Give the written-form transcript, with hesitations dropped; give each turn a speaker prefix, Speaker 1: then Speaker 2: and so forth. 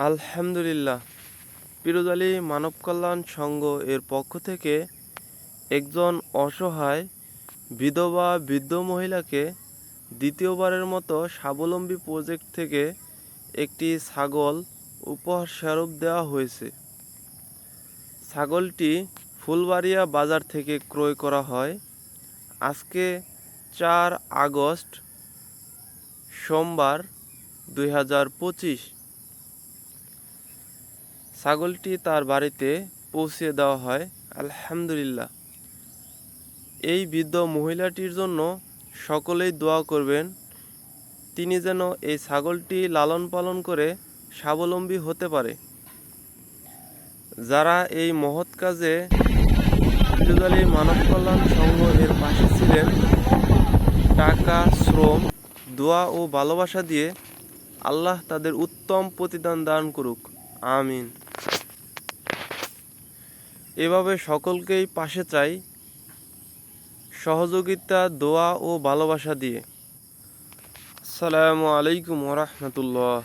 Speaker 1: আলহামদুলিল্লাহ। পিরোজালি মানব কল্যাণ সংঘ এর পক্ষ থেকে একজন অসহায় বিধবা বৃদ্ধ মহিলাকে দ্বিতীয়বারের মতো স্বাবলম্বী প্রজেক্ট থেকে একটি ছাগল উপহার স্বরূপ দেওয়া হয়েছে। ছাগলটি ফুলবাড়িয়া বাজার থেকে ক্রয় করা হয়। আজকে 4 আগস্ট সোমবার 2025। ছাগলটি তার বাড়িতে পৌঁছে দেওয়া হয়। আলহামদুলিল্লাহ। এই বৃদ্ধ মহিলাটির জন্য সকলেই দোয়া করবেন, তিনি যেন এই ছাগলটি লালন পালন করে স্বাবলম্বী হতে পারে। যারা এই মহৎ কাজে পিরোজালি মানব কল্যাণ সংঘ এর পাশে ছিলেন, টাকা, শ্রম, দোয়া ও ভালোবাসা দিয়ে আল্লাহ তাদের উত্তম প্রতিদান দান করুক। আমিন। এভাবে সকলকেই পাশে চাই, সহযোগিতা, দোয়া ও ভালোবাসা দিয়ে। আসসালামু আলাইকুম ওয়া রাহমাতুল্লাহ।